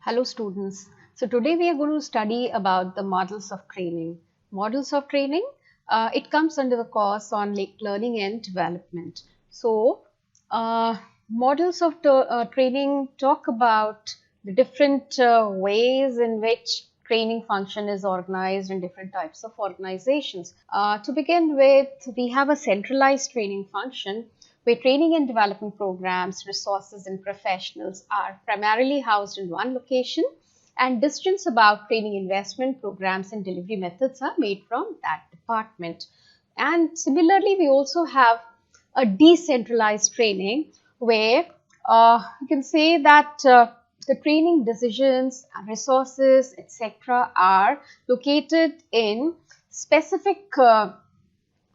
Hello students. So today we are going to study about the models of training. Models of training, it comes under the course on learning and development. So models of training talk about the different ways in which training function is organized in different types of organizations. To begin with, we have a centralized training function where training and development programs, resources, and professionals are primarily housed in one location, and decisions about training investment programs and delivery methods are made from that department. And similarly, we also have a decentralized training where you can say that the training decisions, resources, etc. are located in specific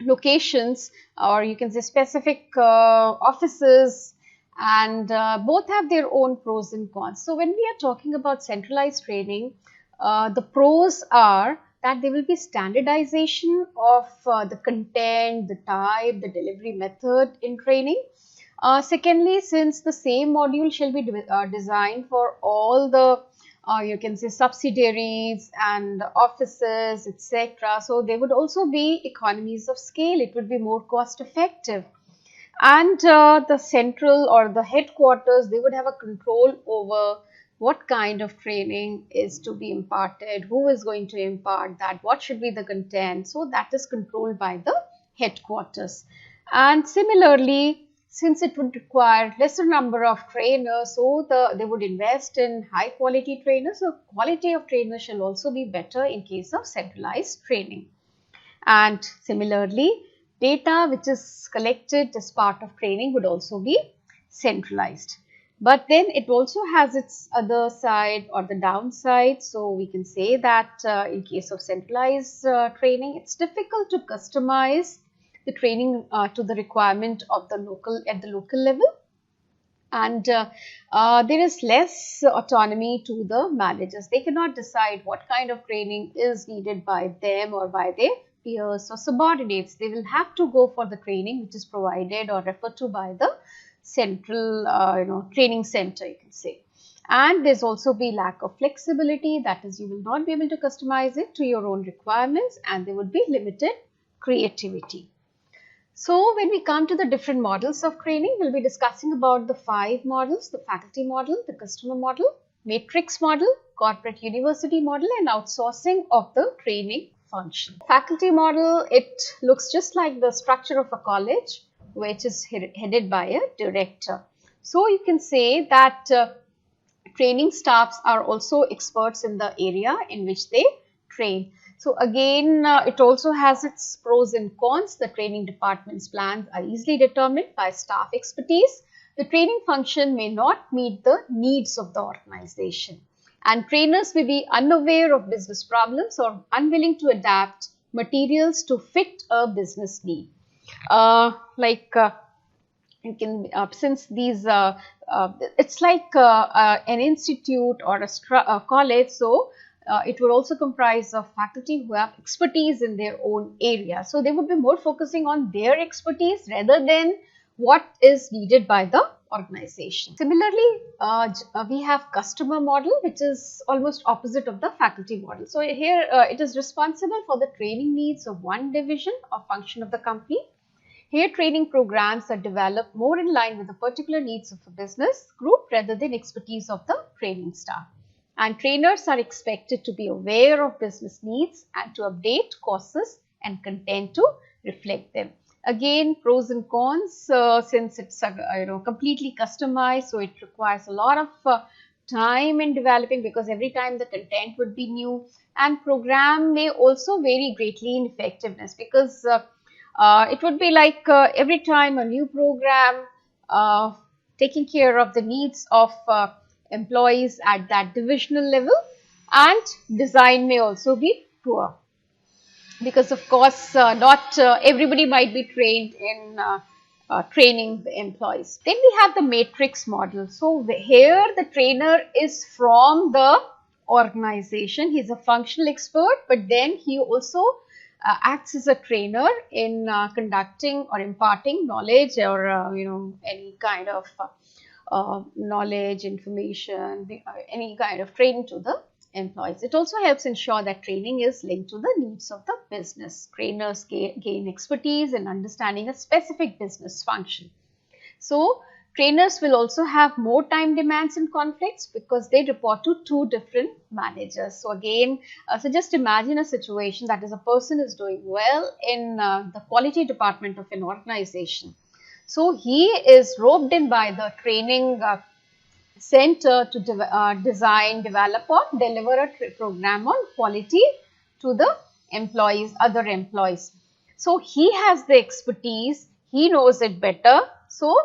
locations, or you can say specific offices, and both have their own pros and cons. So when we are talking about centralized training, the pros are that there will be standardization of the content, the type, the delivery method in training. Secondly, since the same module shall be designed for all the you can say subsidiaries and offices, etc. So there would also be economies of scale. It would be more cost effective. And the central or the headquarters, they would have a control over what kind of training is to be imparted, who is going to impart that, what should be the content. So that is controlled by the headquarters. And similarly, since it would require lesser number of trainers, so they would invest in high quality trainers. So quality of trainers shall also be better in case of centralized training. And similarly, data which is collected as part of training would also be centralized. But then it also has its other side or the downside. So we can say that in case of centralized training, it's difficult to customize the training to the requirement of the local level, and there is less autonomy to the managers. They cannot decide what kind of training is needed by them or by their peers or subordinates. They will have to go for the training which is provided or referred to by the central training center, you can say. And there's also be lack of flexibility, that is, you will not be able to customize it to your own requirements, and there would be limited creativity. So when we come to the different models of training, we'll be discussing about the 5 models: the faculty model, the customer model, matrix model, corporate university model, and outsourcing of the training function. Faculty model, it looks just like the structure of a college, which is headed by a director. So you can say that training staffs are also experts in the area in which they train. So again, it also has its pros and cons. The training department's plans are easily determined by staff expertise. The training function may not meet the needs of the organization, and trainers may be unaware of business problems or unwilling to adapt materials to fit a business need. You can since these it's like an institute or a college, so it would also comprise of faculty who have expertise in their own area. So they would be more focusing on their expertise rather than what is needed by the organization. Similarly, we have customer model, which is almost opposite of the faculty model. So here it is responsible for the training needs of one division or function of the company. Here training programs are developed more in line with the particular needs of a business group rather than expertise of the training staff. And trainers are expected to be aware of business needs and to update courses and content to reflect them. Again, pros and cons, since it's completely customized, so it requires a lot of time in developing, because every time the content would be new, and program may also vary greatly in effectiveness, because it would be like every time a new program taking care of the needs of employees at that divisional level, and design may also be poor, because of course not everybody might be trained in training the employees. Then we have the matrix model. So here the trainer is from the organization. He's a functional expert, but then he also acts as a trainer in conducting or imparting knowledge or any kind of knowledge, information, any kind of training to the employees. It also helps ensure that training is linked to the needs of the business. Trainers gain expertise in understanding a specific business function. So, trainers will also have more time demands and conflicts because they report to two different managers. So, again, so just imagine a situation that is a person is doing well in the quality department of an organization. So, he is roped in by the training center to design, develop or deliver a program on quality to the employees, other employees. So, he has the expertise, he knows it better, so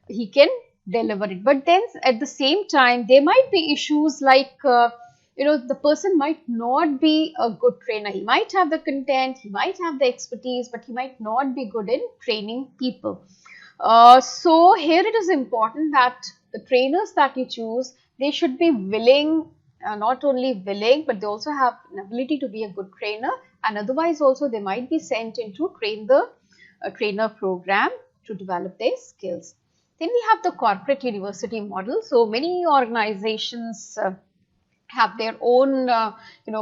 he can deliver it. But then at the same time, there might be issues like, the person might not be a good trainer. He might have the content, he might have the expertise, but he might not be good in training people. So here it is important that the trainers that you choose, they should be willing, not only willing, but they also have an ability to be a good trainer, and otherwise also they might be sent in to train the trainer program to develop their skills. Then we have the corporate university model. So many organizations have their own,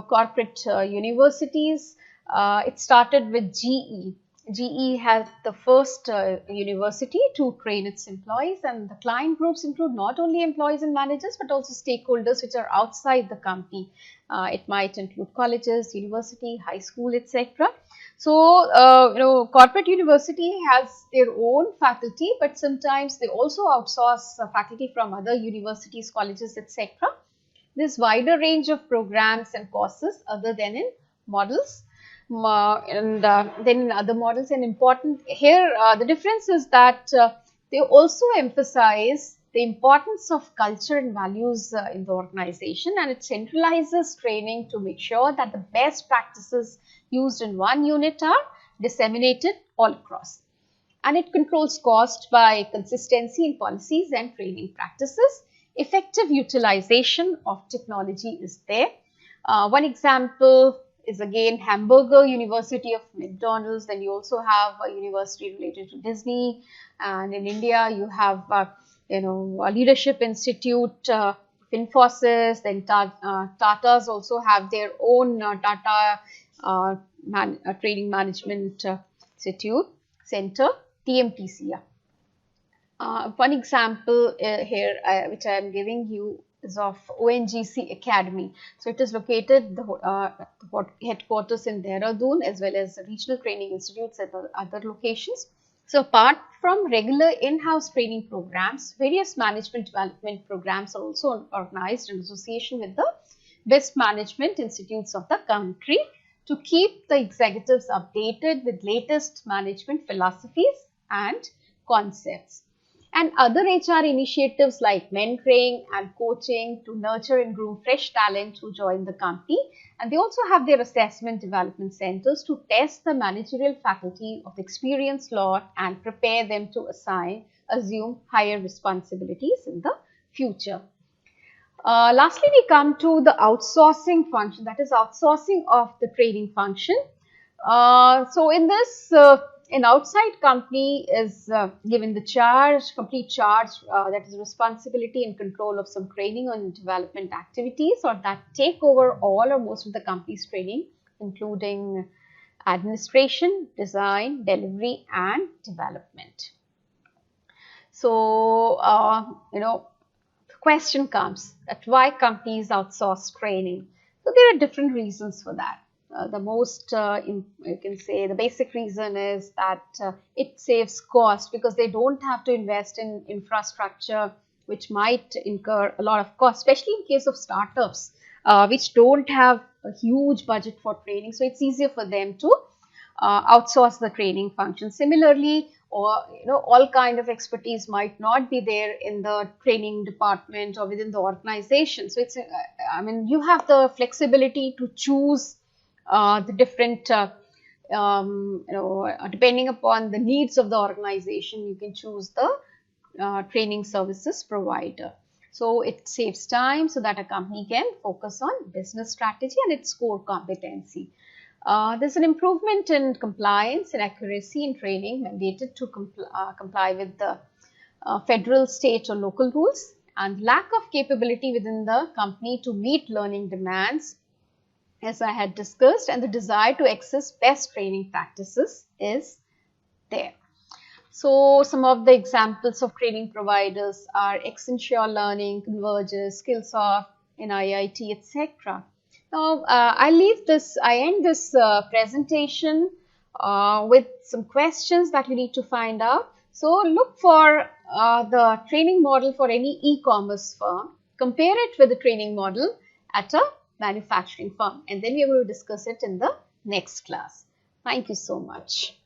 corporate universities. It started with GE. GE has the first university to train its employees, and the client groups include not only employees and managers but also stakeholders which are outside the company. It might include colleges, university, high school, etc. So, corporate university has their own faculty, but sometimes they also outsource faculty from other universities, colleges, etc. This wider range of programs and courses other than in models. And then in other models, and important here, the difference is that they also emphasize the importance of culture and values in the organization, and it centralizes training to make sure that the best practices used in one unit are disseminated all across. And it controls cost by consistency in policies and training practices. Effective utilization of technology is there. One example is again Hamburger University of McDonald's. Then you also have a university related to Disney, and in India you have a Leadership Institute, Infosys. Then Tata's also have their own Tata Training Management Institute Center, TMTC. One example here which I am giving you is of ONGC Academy. So it is located, the headquarters in Dehradun, as well as regional training institutes at other locations. So apart from regular in-house training programs, various management development programs are also organized in association with the best management institutes of the country to keep the executives updated with latest management philosophies and concepts. And other HR initiatives like mentoring and coaching to nurture and groom fresh talent who join the company. And they also have their assessment development centers to test the managerial faculty of the experienced lot and prepare them to assume higher responsibilities in the future. Lastly, we come to the outsourcing function, that is outsourcing of the training function. So in this, an outside company is given the complete charge, that is responsibility and control of some training and development activities, or that take over all or most of the company's training, including administration, design, delivery, and development. So, the question comes that why companies outsource training? So, there are different reasons for that. The most, you can say, the basic reason is that it saves cost because they don't have to invest in infrastructure, which might incur a lot of cost, especially in case of startups, which don't have a huge budget for training. So it's easier for them to outsource the training function. Similarly, all kind of expertise might not be there in the training department or within the organization. So it's, you have the flexibility to choose the different, depending upon the needs of the organization, you can choose the training services provider. So it saves time so that a company can focus on business strategy and its core competency. There's an improvement in compliance and accuracy in training mandated to comply with the federal, state or local rules, and lack of capability within the company to meet learning demands, as I had discussed, and the desire to access best training practices is there. So, some of the examples of training providers are Accenture Learning, Converges, Skillsoft, NIIT, etc. Now, I end this presentation with some questions that you need to find out. So, look for the training model for any e-commerce firm, compare it with the training model at a manufacturing firm, and then we are going to discuss it in the next class. Thank you so much.